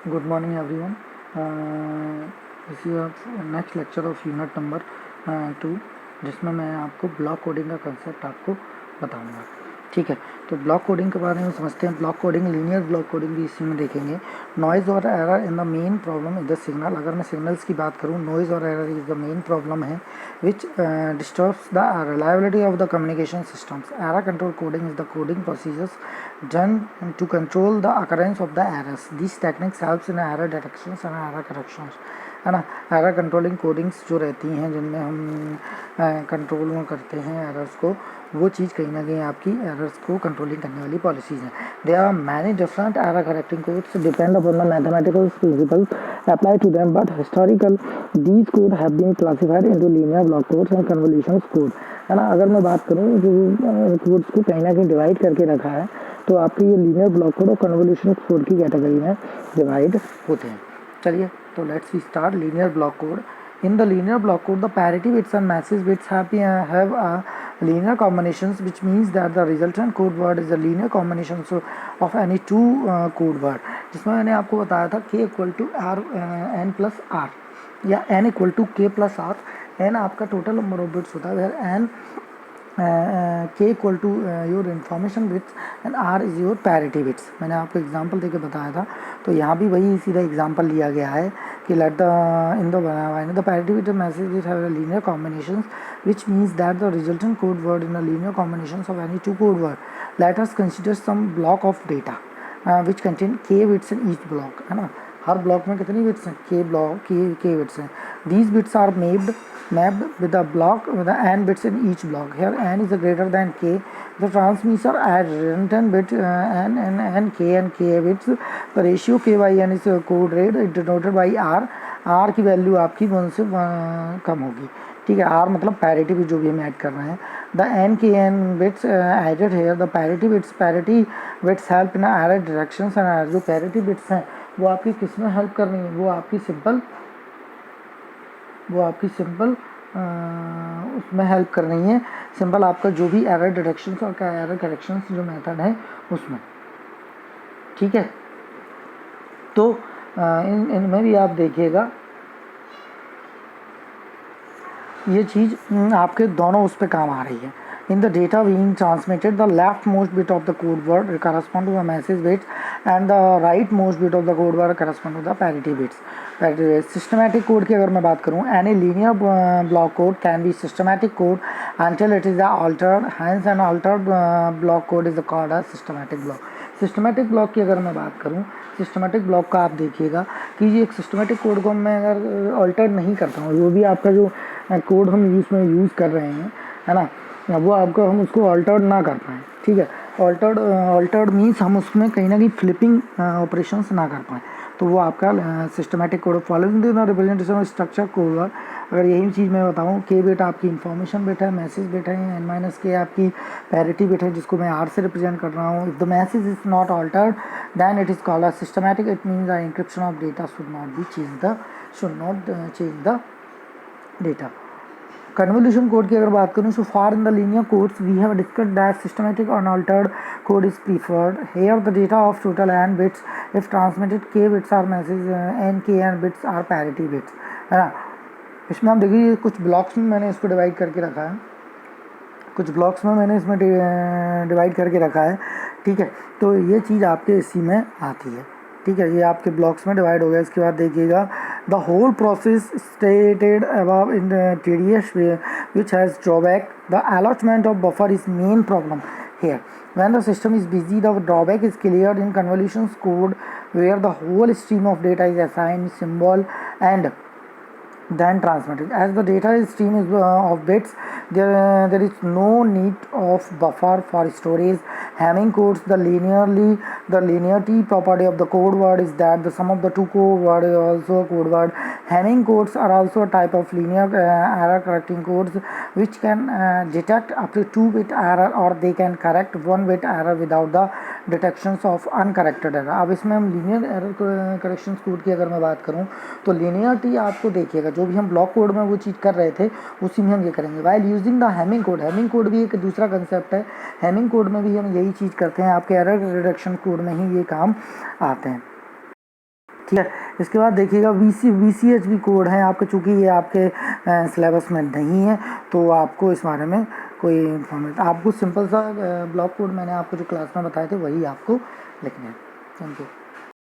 Good morning everyone. This is next lecture of unit number 2 जिसमें मैं आपको block coding का कंसेप्ट आपको बताऊंगा। ठीक है, तो ब्लॉक कोडिंग के बारे में समझते हैं। Block coding, linear block coding भी इसी में देखेंगे। नॉइज़ और error in the main problem is the signal. अगर मैं सिग्नल्स की बात करूँ, नॉइज़ और error is the main problem है which disturbs the reliability of the communication systems. Error control coding is the coding procedures done to control the occurrence of the errors. These techniques helps in error detections and error corrections, है ना। Error controlling codings जो रहती हैं जिनमें हम control करते हैं errors को, वो चीज़ कहीं ना कहीं आपकी एरर्स को कंट्रोलिंग करने वाली पॉलिसीज़ हैं। There are many different error correcting codes depend upon the mathematical principles apply to them, but historical these code have been classified into linear block codes and convolution code, है ना। अगर मैं बात करूँ जो कोड्स को कहीं ना कहीं डिवाइड करके रखा है, तो आपके ये लीनियर ब्लॉक कोड और कन्वोल्यूशन कोड की कैटेगरी में डिवाइड होते हैं। चलिए, तो let's we start linear block code. In the linear block code, the parity bits and message bits have linear combinations, which means that the resultant code word is a linear combination of any two code word. जिसमें मैंने आपको बताया था k equal to r n plus r या n equal to k plus r। n आपका total number of bits होता है, n k equal to your information bits and r is your parity bits. मैंने आपको example देके बताया था, तो यहाँ भी वही सीधा एग्जांपल लिया गया है कि let the parity bit message bit have linear combinations which means that the resultant code word in a linear combinations of any two code word. Let us consider some block of data which contain k bits in each block, है ना। हर block में कितनी bits हैं? k bits हैं। These bits are mapped with a block with n bits in each block. Here n is greater than k. The transmitter adds resultant bit n k bits. The ratio k by n is code rate denoted by r. r की value आपकी 1 से कम होगी। ठीक है, are मतलब parity भी जो भी हम ऐड कर रहे हैं। The n k n bits added here, the parity bits help in error directions and जो पैरिटी बिट्स हैं वो आपकी किस में हेल्प कर रही हैं? वो आपकी सिंपल उसमें हेल्प कर रही हैं। सिंपल आपका जो भी एरर डिटेक्शंस और एरर करेक्शंस जो मेथड है उसमें। ठीक है, तो इनमें भी आप देखिएगा ये चीज़ आपके दोनों उस पर काम आ रही है। In the data being transmitted, the left most bit of the code word correspond to the message bits and the right most bit of the code word correspond to the parity bits. Systematic code की अगर मैं बात करूँ, any linear block code can be systematic code until it is altered, hence an altered block code is called as systematic block. Systematic block की अगर मैं बात करूं, सिस्टमेटिक ब्लॉक का आप देखिएगा कि ये एक सिस्टमेटिक कोड को मैं अगर अल्टर नहीं करता हूँ, वो भी आपका जो कोड हम यूज़ कर रहे हैं, है ना, वो आपको हम उसको अल्टर्ड ना कर पाएँ। ठीक है, अल्टर्ड मीन्स हम उसमें कहीं ना कहीं फ्लिपिंग ऑपरेशंस ना कर पाएँ, तो वो आपका systematic code following the representation of structure code word. अगर यही चीज़ मैं बताऊँ, के बिट आपकी इन्फॉर्मेशन बिट है, मैसेज बिट है, एन माइनस के आपकी पैरिटी बिट है जिसको मैं आर से रिप्रेजेंट कर रहा हूँ। If the message is not altered then it is called a systematic. It means the encryption of data should not change the data. Convolution code की अगर बात करूँ, so far in the linear codes we have discussed that systematic unaltered code is preferred. Here the data of total n bits if transmitted k bits are message n k n bits are parity bits, है ना। इसमें आप देखिए कुछ blocks में मैंने इसको divide करके रखा है, डिवाइड करके रखा है। ठीक है, तो ये चीज़ आपके इसी में आती है। ठीक है, ये आपके ब्लॉक्स में डिवाइड हो गया। इसके बाद देखिएगा the whole process stated above in TDS which has drawback. The allotment of buffer is main problem here. When the system is busy, the drawback is cleared in convolutions code where the whole stream of data is assigned symbol and then transmitted. As the data stream is of bits, there is no need of buffer for storage. Hamming codes the linearity property of the code word is that the sum of the two code word is also a code word. Hamming codes are also a type of linear error correcting codes which can detect up to 2-bit error or they can correct 1-bit error without the detections of uncorrected error. अब इसमें हम linear error corrections code की अगर मैं बात करूं, तो linearity आपको देखिएगा जो भी हम ब्लॉक कोड में वो चीज़ कर रहे थे उसी में हम ये करेंगे while using the Hamming code भी एक दूसरा कंसेप्ट है। हैमिंग कोड में भी हम यही चीज़ करते हैं, आपके एरर रिडक्शन कोड में ही ये काम आते हैं। ठीक है। इसके बाद देखिएगा VCHB कोड है आपके, चूँकि ये आपके सिलेबस में नहीं है तो आपको इस बारे में कोई इन्फॉर्मेशन, आपको सिंपल सा ब्लॉक कोड मैंने आपको जो क्लास में बताए थे वही आपको लिखना है। Thank you.